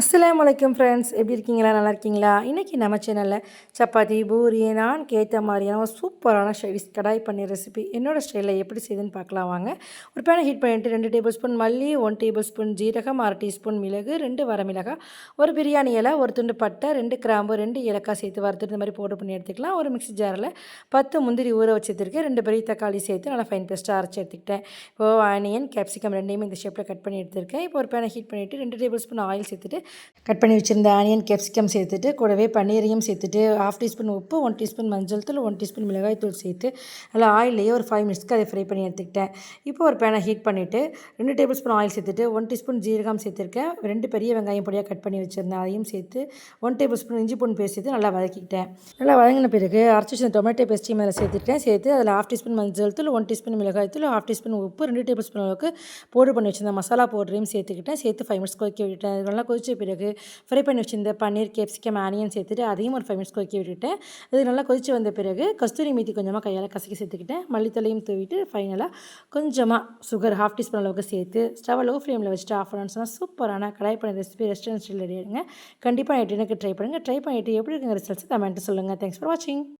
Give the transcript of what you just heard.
அஸ்ஸலாமு அலைக்கும் ஃப்ரெண்ட்ஸ், எப்படி இருக்கீங்களா? நல்லா இருக்கீங்களா? இன்றைக்கி நம்ம சேனலில் சப்பாத்தி, பூரி நான் கேட்ட மாதிரியான ஒரு சூப்பரான சைடிஷ் கடாய் பன்னீர் ரெசிபி என்னோடய ஸ்டைலில் எப்படி செய்யுதுன்னு பார்க்கலாம் வாங்க. ஒரு பேனை ஹீட் பண்ணிவிட்டு 2 டேபிள் ஸ்பூன் மல்லி, 1 டேபிள் ஸ்பூன் ஜீரகம், 1/2 டீஸ்பூன் மிளகு, 2 வரமிளகாய், ஒரு பிரியாணி இலை, ஒரு துண்டு பட்டை, 2 கிராம்பு, 2 ஏலக்காய் சேர்த்து வறுத்துட்டு இந்த மாதிரி பவுடர் பண்ணி எடுத்துக்கலாம். ஒரு மிக்ஸி ஜாரில் 10 முந்திரி ஊற வச்சு எடுத்துருக்கேன். 2 பெரிய தக்காளி சேர்த்து நல்லா ஃபைன் பேஸ்ட்டாக அரைச்சி எடுத்துக்கிட்டேன். இப்போது ஆனியன், கேப்சிகம் ரெண்டையுமே இந்த ஷேப்பில் கட் பண்ணி எடுத்துருக்கேன். இப்போ ஒரு பேனை ஹீட் பண்ணிவிட்டு 2 டேபிள் ஸ்பூன் ஆயில் சேர்த்துட்டு கட் பண்ணி வச்சுருந்த ஆனியன், கேப்சிகம் சேர்த்துட்டு கூடவே பன்னீரையும் சேர்த்துட்டு 1/2 டீஸ்பூன் உப்பு, 1 டீஸ்பூன் மஞ்சள் தூள், 1 டீஸ்பூன் மிளகாய் தூள் சேர்த்து நல்லா ஆயிலேயே ஒரு 5 மினிட்ஸ்க்கு அதை ஃப்ரை பண்ணி எடுத்துக்கிட்டேன். இப்போ ஒரு பேனை ஹீட் பண்ணிவிட்டு 2 டேபிள் ஸ்பூன் ஆயில் சேர்த்துட்டு 1 டீஸ்பூன் ஜீரகம் சேர்த்துருக்கேன். 2 பெரிய வெங்காயம் பொடியாக கட் பண்ணி வச்சுருந்தேன், அதையும் சேர்த்து 1 டேபிள் ஸ்பூன் இஞ்சி பூண்டு பேஸ்ட் சேர்த்து நல்லா வதக்கிக்கிட்டேன். நல்லா வதங்கின பிறகு அரைச்சி வச்சிருந்த டொமேட்டோ பேஸ்ட்டையும் மேலே சேர்த்து அதில் 1/2 டீஸ்பூன் மஞ்சள் தூள், 1 டீஸ்பூன் மிளகாய் தூள், 1/2 டீஸ்பூன் உப்பு, 2 டேபிள் ஸ்பூன் அளவுக்கு பவுடர் பண்ணி வச்சிருந்த மசாலா பவுடரையும் சேர்த்து 5 மினிட்ஸ் கொதிக்க விட்டுட்டேன். நல்லா கொதிச்ச பிறகு ஃப்ரை பண்ணி வச்சிருந்த பன்னீர், கேப்சிகம், ஆனியன் சேர்த்துட்டு அதையும் ஒரு 5 மினிட்ஸ் கொதிக்க விட்டுட்டேன். அது நல்லா கொதித்து வந்த பிறகு கஸ்தூரி மீத்தி கொஞ்சமாக கையால் கசக்கி சேர்த்துக்கிட்டேன். மல்லித்தலையும் தூவிட்டு ஃபைனலாக கொஞ்சமாக சுகர் 1/2 டீஸ்பூன் அளவுக்கு சேர்த்து ஸ்டவ் லோ ஃப்ளேமில் வச்சுட்டு ஆஃப் பண்ணணும்னு சூப்பரான கடாய் பன்னீர் ரெசிபி ரெஸ்டாரண்ட் ஸ்டைல் ரெடி ஆகிடுங்க. கண்டிப்பாக எனக்கு ட்ரை பண்ணுங்கள். ட்ரை பண்ணிவிட்டு எப்படி இருக்குங்க ரிசல்ட்ஸ் கமெண்ட்டு சொல்லுங்கள். தேங்க்ஸ் ஃபார் வாட்சிங்.